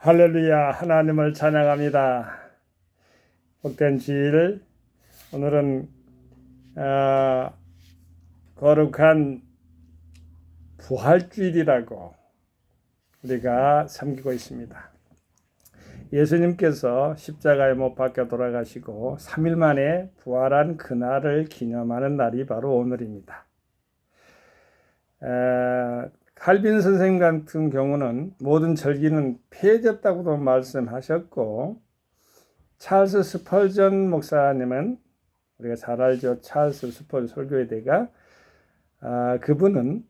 할렐루야, 하나님을 찬양합니다. 복된 주일, 오늘은 거룩한 부활주일이라고 우리가 섬기고 있습니다. 예수님께서 십자가에 못 박혀 돌아가시고 3일 만에 부활한 그날을 기념하는 날이 바로 오늘입니다. 칼빈 선생님 같은 경우는 모든 절기는 폐해졌다고도 말씀하셨고, 찰스 스펄전 목사님은 우리가 잘 알죠. 찰스 스펄전 설교의 대가, 그분은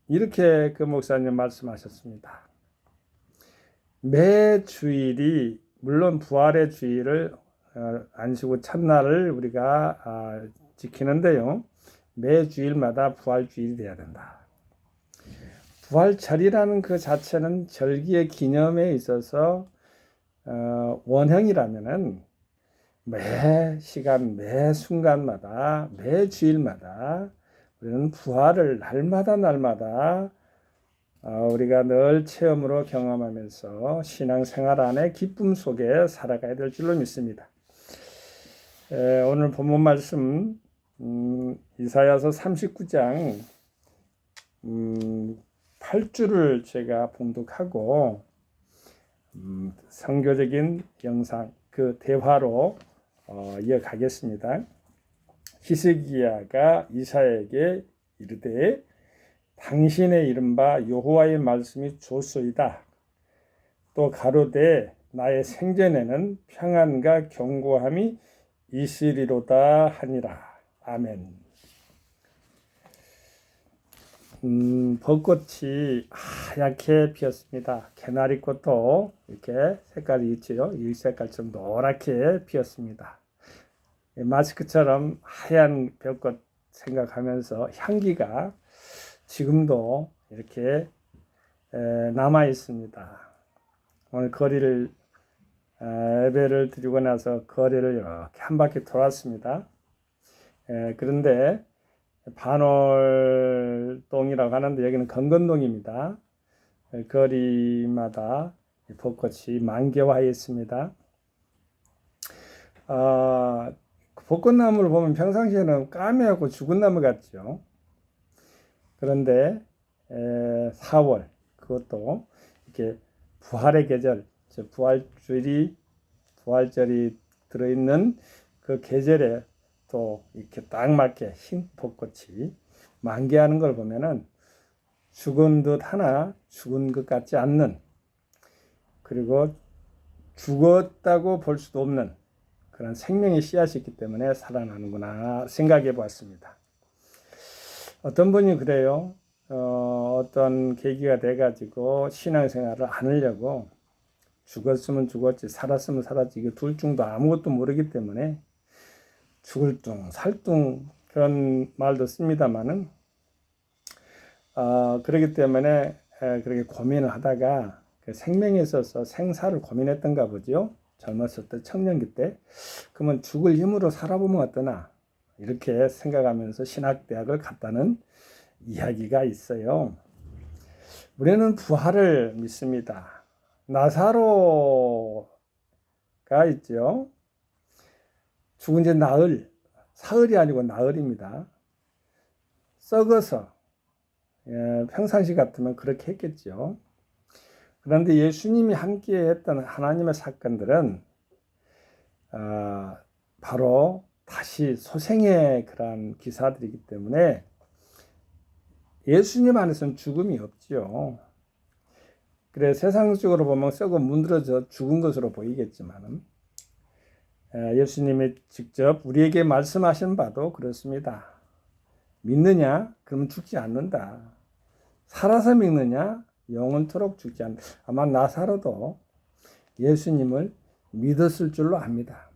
이렇게 그 목사님 말씀하셨습니다. 매 주일이, 물론 부활의 주일을 안식구 첫날을 우리가 지키는데요, 매 주일마다 부활주일이 되어야 된다. 부활절이라는 그 자체는 절기의 기념에 있어서 원형이라면은 매 시간, 매 순간마다, 매 주일마다 우리는 부활을 날마다 우리가 늘 체험으로 경험하면서 신앙생활 안에 기쁨 속에 살아가야 될 줄로 믿습니다. 오늘 본문 말씀 이사야서 39장 8주를 제가 봉독하고 선교적인 영상, 그 대화로 이어가겠습니다. 히스기야가 이사야에게 이르되 당신의 이른바 여호와의 말씀이 좋소이다. 또 가로되 나의 생전에는 평안과 견고함이 있으리로다 하니라. 아멘. 벚꽃이 하얗게 피었습니다. 개나리꽃도 이렇게 색깔이 있죠. 이 색깔처럼 노랗게 피었습니다. 마스크처럼 하얀 벚꽃 생각하면서 향기가 지금도 이렇게 남아 있습니다. 오늘 거리를 예배를 드리고 나서 거리를 이렇게 한 바퀴 돌았습니다. 그런데 반월동이라고 하는데 여기는 건건동입니다. 거리마다 벚꽃이 만개와 있습니다. 벚꽃나무를 보면 평상시에는 까매하고 죽은 나무 같죠. 그런데 4월, 그것도 이렇게 부활의 계절, 부활절이 들어있는 그 계절에 또 이렇게 딱 맞게 흰 벚꽃이 만개하는 걸 보면은 죽은 듯 하나 죽은 것 같지 않는, 그리고 죽었다고 볼 수도 없는 그런 생명의 씨앗이 있기 때문에 살아나는구나 생각해 보았습니다. 어떤 분이 그래요. 어떤 계기가 돼가지고 신앙생활을 안 하려고, 죽었으면 죽었지 살았으면 살았지 이거 둘 중도 아무것도 모르기 때문에 죽을 둥 살둥 그런 말도 씁니다만은 그렇기 때문에 그렇게 고민을 하다가 그 생명에 있어서 생사를 고민했던가 보죠. 젊었을 때, 청년기 때. 그러면 죽을 힘으로 살아보면 어떠나 이렇게 생각하면서 신학대학을 갔다는 이야기가 있어요. 우리는 부활을 믿습니다. 나사로가 있죠. 죽은 지 나흘, 사흘이 아니고 나흘입니다. 썩어서, 평상시 같으면 그렇게 했겠죠. 그런데 예수님이 함께 했던 하나님의 사건들은 바로 다시 소생의 그런 기사들이기 때문에 예수님 안에서는 죽음이 없지요. 그래 세상적으로 보면 썩어 문드러져 죽은 것으로 보이겠지만 예수님이 직접 우리에게 말씀하신 바도 그렇습니다. 믿느냐? 그럼 죽지 않는다. 살아서 믿느냐? 영원토록 죽지 않는다. 아마 나사로도 예수님을 믿었을 줄로 압니다.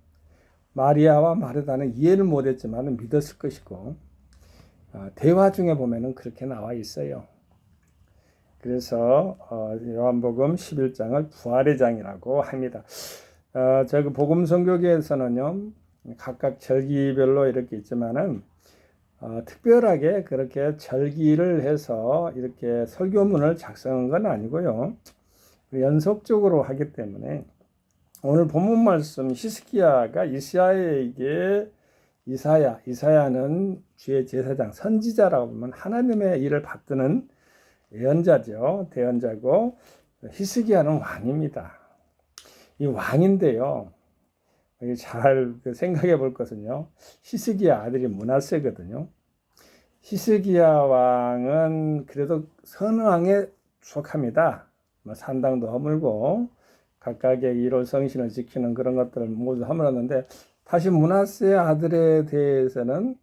마리아와 마르다는 이해를 못했지만 믿었을 것이고, 대화 중에 보면은 그렇게 나와 있어요. 그래서 요한복음 11장을 부활의 장이라고 합니다. 저희 복음 선교계에서는요, 각각 절기별로 이렇게 있지만은 특별하게 그렇게 절기를 해서 이렇게 설교문을 작성한 건 아니고요. 연속적으로 하기 때문에 오늘 본문 말씀 히스기야가 이사야는 주의 제사장 선지자라고 보면 하나님의 일을 받드는 예언자죠. 대언자고 히스기야는 왕입니다. 이 왕인데요. 잘 생각해 볼 것은요. 히스기야 아들이 므낫세거든요. 히스기야 왕은 그래도 선왕에 속합니다. 산당도 허물고 각각의 일월 성신을 지키는 그런 것들을 모두 허물었는데 다시 므낫세 아들에 대해서는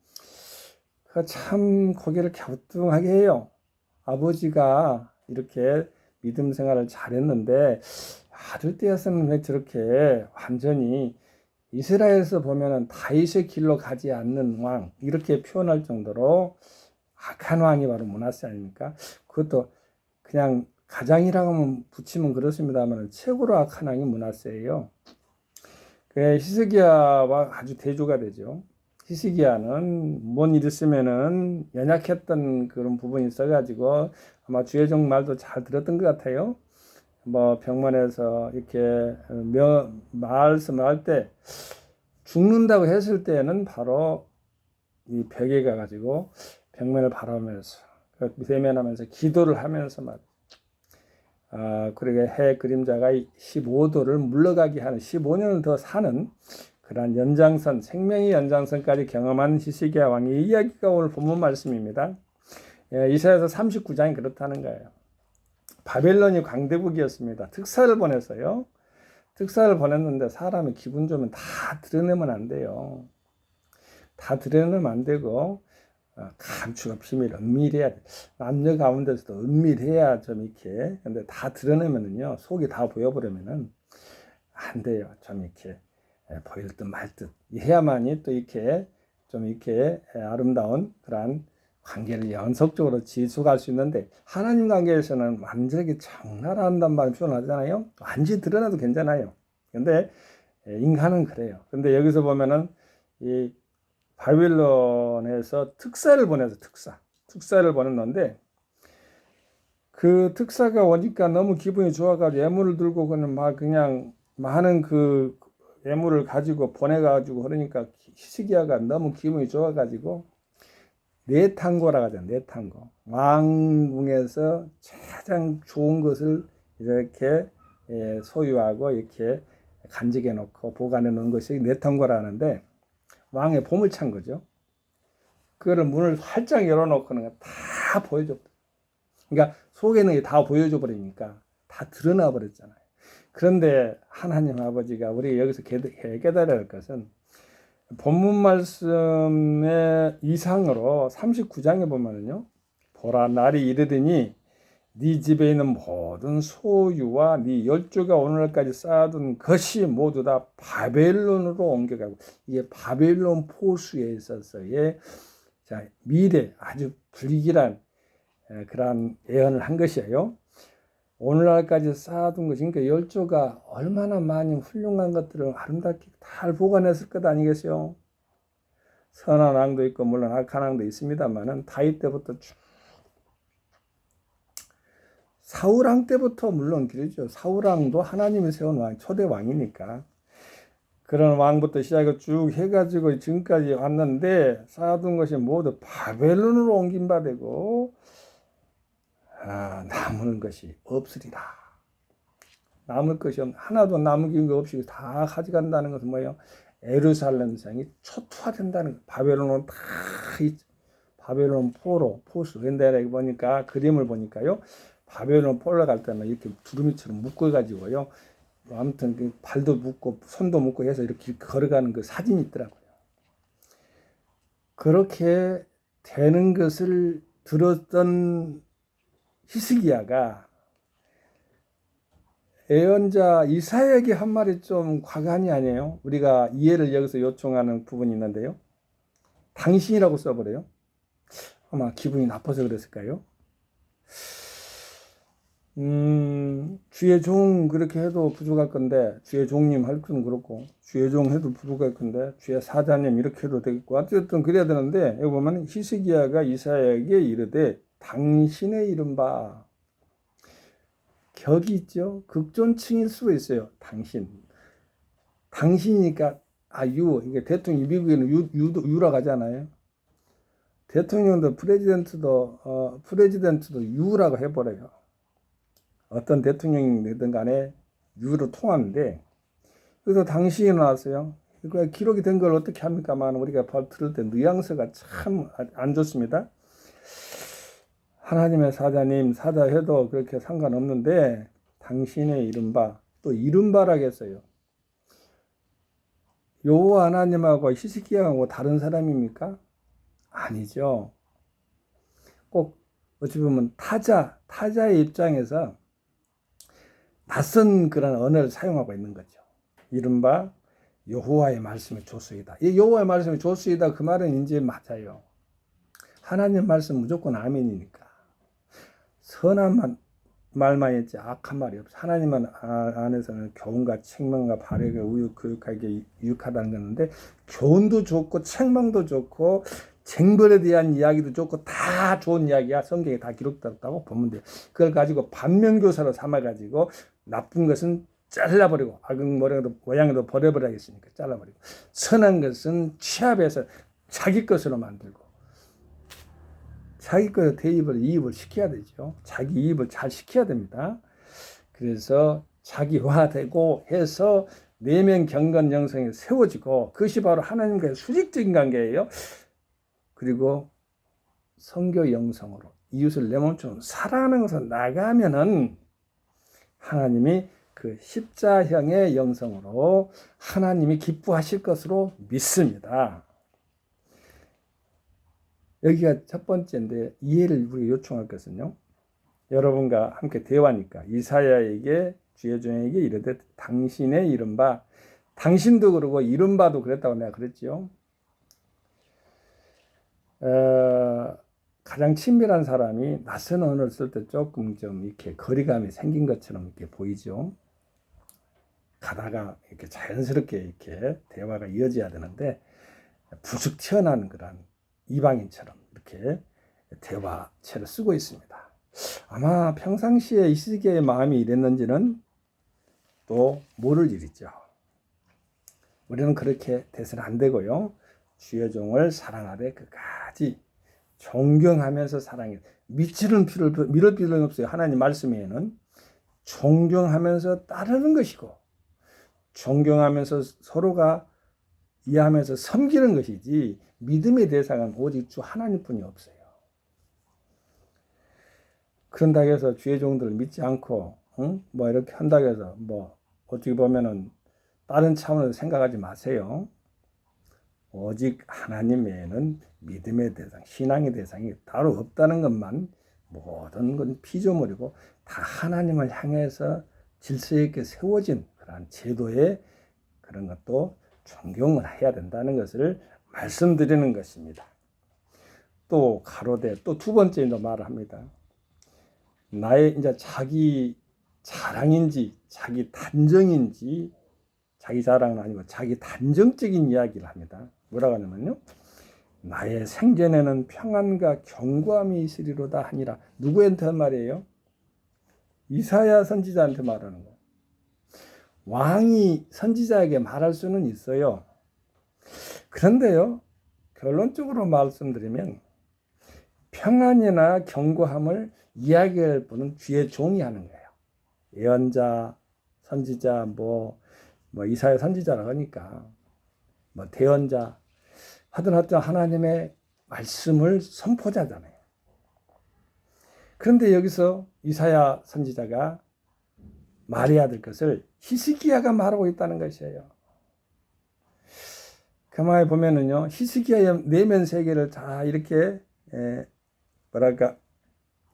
참 고개를 갸우뚱하게 해요. 아버지가 이렇게 믿음 생활을 잘했는데 아들 때에서는 왜 저렇게 완전히 이스라엘에서 보면은 다윗의 길로 가지 않는 왕 이렇게 표현할 정도로 악한 왕이 바로 므낫세 아닙니까? 그것도 그냥 가장이라고 하면 붙이면 그렇습니다만 최고로 악한 왕이 므낫세예요. 히스기야와 아주 대조가 되죠. 히스기야는 뭔 일 있으면은 연약했던 그런 부분이 있어가지고 아마 주의종 말도 잘 들었던 것 같아요. 병원에서 이렇게 말씀할 때 죽는다고 했을 때는 바로 이 벽에 가가지고 벽면을 바라보면서 대면하면서 기도를 하면서 그러게 해 그림자가 15도를 물러가게 하는 15년을 더 사는 그러한 연장선, 생명의 연장선까지 경험한 히스기야 왕의 이야기가 오늘 본문 말씀입니다. 이사야서 39장이 그렇다는 거예요. 바벨론이 강대국이었습니다. 특사를 보냈어요. 특사를 보냈는데 사람이 기분 좋으면 다 드러내면 안 돼요. 다 드러내면 안 되고 감추고 비밀 은밀해야 돼. 남녀 가운데서도 은밀해야 좀 이렇게. 근데 다 드러내면은요 속이 다 보여버리면은 안 돼요. 좀 이렇게 보일 듯 말 듯 해야만이 또 이렇게 좀 이렇게 아름다운 그러한 관계를 연속적으로 지속할 수 있는데 하나님 관계에서는 완전히 적나라한단 말을 표현하잖아요. 완전히 드러나도 괜찮아요. 근데 인간은 그래요. 근데 여기서 보면은 이 바빌론에서 특사를 보내서 특사를 보냈는데 그 특사가 오니까 너무 기분이 좋아가지고 예물을 들고 그냥 많은 그 예물을 가지고 보내가지고 그러니까 히스기야가 너무 기분이 좋아가지고 내탕고라고 하죠. 내탕고. 왕궁에서 가장 좋은 것을 이렇게 소유하고 이렇게 간직해 놓고 보관해 놓은 것이 내탕고라는데 왕의 보물찬 거죠. 그거를 문을 활짝 열어놓고는 다 보여줘. 그러니까 속에 있는 게 다 보여줘 버리니까 다 드러나 버렸잖아요. 그런데 하나님 아버지가 우리 여기서 깨달아야 할 것은 본문 말씀의 이상으로 39장에 보면은요. 보라 날이 이르더니 네 집에 있는 모든 소유와 네 열조가 오늘날까지 쌓아둔 것이 모두 다 바벨론으로 옮겨가고 이게 바벨론 포수에 있어서의 미래 아주 불길한 그러한 예언을 한 것이에요. 오늘날까지 쌓아둔 것이 그러니까 열조가 얼마나 많이 훌륭한 것들을 아름답게 잘 보관했을 것 아니겠어요? 선한 왕도 있고 물론 악한 왕도 있습니다만은 다윗 때부터 쭉 사울 왕 때부터 물론 그러죠. 사울 왕도 하나님이 세운 왕, 초대 왕이니까 그런 왕부터 시작해 쭉 해가지고 지금까지 왔는데 쌓아둔 것이 모두 바벨론으로 옮긴 바 되고 남은 것이 없으리라. 남을 것이 하나도 남긴 거 없이 다 가져간다는 것은 뭐예요? 예루살렘 성이 초토화된다는 거. 바벨론은 다 바벨론 포수. 근데 보니까 그림을 보니까요. 바벨론 포로 갈 때는 이렇게 두루미처럼 묶어가지고요. 아무튼 발도 묶고 손도 묶고 해서 이렇게 걸어가는 그 사진이 있더라고요. 그렇게 되는 것을 들었던 히스기야가 예언자 이사야에게 한 말이 좀 과간이 아니에요. 우리가 이해를 여기서 요청하는 부분이 있는데요. 당신이라고 써버려요. 아마 기분이 나빠서 그랬을까요? 주의 종 그렇게 해도 부족할 건데 주의 종님 할 건 그렇고 주의 종 해도 부족할 건데 주의 사자님 이렇게 해도 되겠고 어쨌든 그래야 되는데 여기 보면 히스기야가 이사야에게 이르되 당신의 이른바 격이 있죠. 극존칭일 수도 있어요. 당신이니까 이게 대통령 미국에는 유라고 하잖아요. 대통령도 프레지던트도 유라고 해버려요. 어떤 대통령이든 간에 유로 통하는데, 그래서 당신이 나왔어요. 그 기록이 된 걸 어떻게 합니까만 우리가 들을 때 뉘앙스가 참 안 좋습니다. 하나님의 사자해도 그렇게 상관없는데 당신의 이른바, 또 이른바라겠어요. 여호와 하나님하고 히스기야하고 다른 사람입니까? 아니죠. 꼭 어찌 보면 타자의 입장에서 낯선 그런 언어를 사용하고 있는 거죠. 이른바 여호와의 말씀이 좋소이다. 이 여호와의 말씀이 좋소이다, 그 말은 이제 맞아요. 하나님 말씀 무조건 아멘이니까. 선한 말만 했지 악한 말이 없어. 하나님 안에서는 교훈과 책망과 발해가 교육하게 유익하다는 건데, 교훈도 좋고 책망도 좋고 쟁벌에 대한 이야기도 좋고 다 좋은 이야기야. 성경에 다 기록되었다고 보면 돼요. 그걸 가지고 반면교사로 삼아가지고 나쁜 것은 잘라버리고 악은 모양도 버려버려야겠으니까 잘라버리고, 선한 것은 취합해서 자기 것으로 만들고, 자기 것에 이입을 시켜야 되죠. 자기 이입을 잘 시켜야 됩니다. 그래서 자기화되고 해서 내면 경건 영성이 세워지고, 그것이 바로 하나님과의 수직적인 관계예요. 그리고 성교 영성으로 이웃을 내 몸처럼 사랑하는 것을 나가면은 하나님이 그 십자형의 영성으로 하나님이 기뻐하실 것으로 믿습니다. 여기가 첫 번째인데, 이해를 우리가 요청할 것은요, 여러분과 함께 대화니까 이사야에게 주의종에게 이르되 당신의 이른바, 당신도 그러고 이른바도 그랬다고 내가 그랬지요. 가장 친밀한 사람이 낯선 언어를 쓸 때 조금 좀 이렇게 거리감이 생긴 것처럼 이렇게 보이죠. 가다가 이렇게 자연스럽게 이렇게 대화가 이어져야 되는데, 부쩍 튀어나오는 그런 이방인처럼 이렇게 대화체를 쓰고 있습니다. 아마 평상시에 히스기야의 마음이 이랬는지는 또 모를 일이죠. 우리는 그렇게 돼서는 안 되고요. 주의 종을 사랑하되 그까지 존경하면서 사랑해. 미룰 필요는 없어요. 하나님 말씀에는 존경하면서 따르는 것이고, 존경하면서 서로가 이해하면서 섬기는 것이지, 믿음의 대상은 오직 주 하나님뿐이 없어요. 그런다고 해서 주의 종들을 믿지 않고 이렇게 한다고 해서 어떻게 보면은 다른 차원에서 생각하지 마세요. 오직 하나님 외에는 믿음의 대상, 신앙의 대상이 따로 없다는 것만, 모든 건 피조물이고 다 하나님을 향해서 질서 있게 세워진 그런 제도의 그런 것도 존경을 해야 된다는 것을 말씀드리는 것입니다. 또 가로되 또 두 번째 말을 합니다. 나의 이제 자기 자랑인지 자기 단정인지, 자기 자랑은 아니고 자기 단정적인 이야기를 합니다. 뭐라고 하냐면요, 나의 생전에는 평안과 견고함이 있으리로다 하니라. 누구한테 한 말이에요? 이사야 선지자한테 말하는 거예요. 왕이 선지자에게 말할 수는 있어요. 그런데요, 결론적으로 말씀드리면 평안이나 견고함을 이야기할 분은 주의 종이 하는 거예요. 예언자, 선지자, 이사야 선지자라고 하니까 대언자 하든 하나님의 말씀을 선포자잖아요. 그런데 여기서 이사야 선지자가 말해야 될 것을 히스기야가 말하고 있다는 것이에요. 가만히 보면은요, 히스기야의 내면 세계를 다 이렇게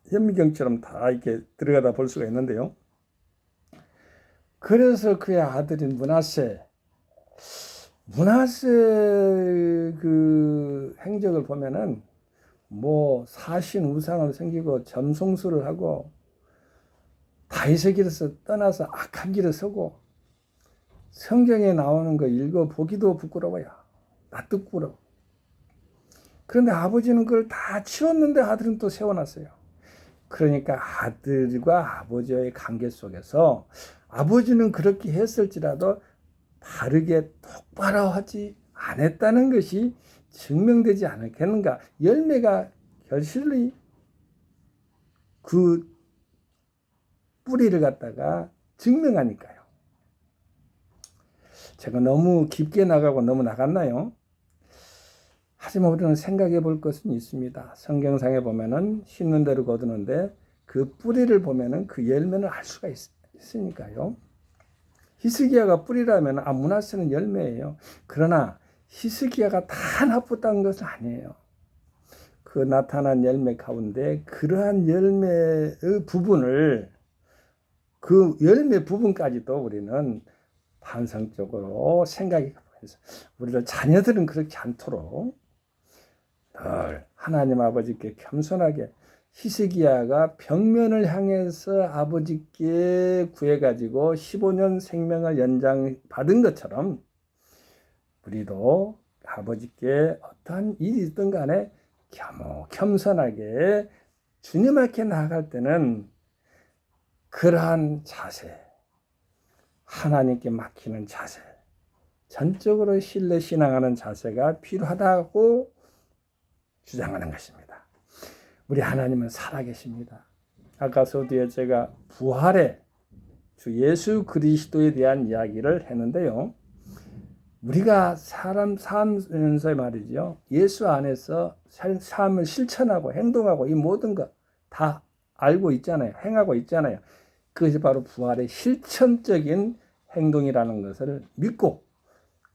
현미경처럼 다 이렇게 들어가다 볼 수가 있는데요. 그래서 그의 아들인 므낫세 그 행적을 보면은 사신 우상을 섬기고 점성술을 하고 다윗의 길에서 떠나서 악한 길을 서고, 성경에 나오는 거 읽어보기도 부끄러워요. 낯도 부끄러워. 그런데 아버지는 그걸 다 치웠는데 아들은 또 세워놨어요. 그러니까 아들과 아버지의 관계 속에서 아버지는 그렇게 했을지라도 바르게 똑바로 하지 않았다는 것이 증명되지 않겠는가. 열매가 결실이 그 뿌리를 갖다가 증명하니까요. 제가 너무 깊게 나가고 너무 나갔나요? 하지만 우리는 생각해 볼 것은 있습니다. 성경상에 보면은 심는 대로 거두는데 그 뿌리를 보면은 그 열매는 알 수가 있으니까요. 히스기야가 뿌리라면 므낫세는 열매예요. 그러나 히스기야가 다 나쁘다는 것은 아니에요. 그 나타난 열매 가운데 그러한 열매의 부분을 그 열매 부분까지도 우리는 반성적으로 생각해 보면서 우리들 자녀들은 그렇지 않도록 늘 하나님 아버지께 겸손하게 히스기야가 벽면을 향해서 아버지께 구해가지고 15년 생명을 연장받은 것처럼 우리도 아버지께 어떠한 일이 있든 간에 겸손하게 주님 앞에 나아갈 때는 그러한 자세, 하나님께 맡기는 자세, 전적으로 신뢰 신앙하는 자세가 필요하다고 주장하는 것입니다. 우리 하나님은 살아계십니다. 아까 서두에 제가 부활의 주 예수 그리스도에 대한 이야기를 했는데요. 우리가 사람 살면서 말이죠. 예수 안에서 삶을 실천하고 행동하고 이 모든 것 다 알고 있잖아요. 행하고 있잖아요. 그것이 바로 부활의 실천적인 행동이라는 것을 믿고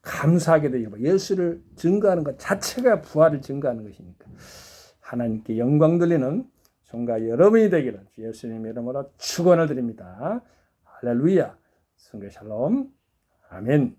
감사하게 되고 예수를 증거하는 것 자체가 부활을 증거하는 것이니까 하나님께 영광 돌리는 종과 여러분이 되기를 주 예수님 이름으로 축원을 드립니다. 할렐루야. 성교 샬롬. 아멘.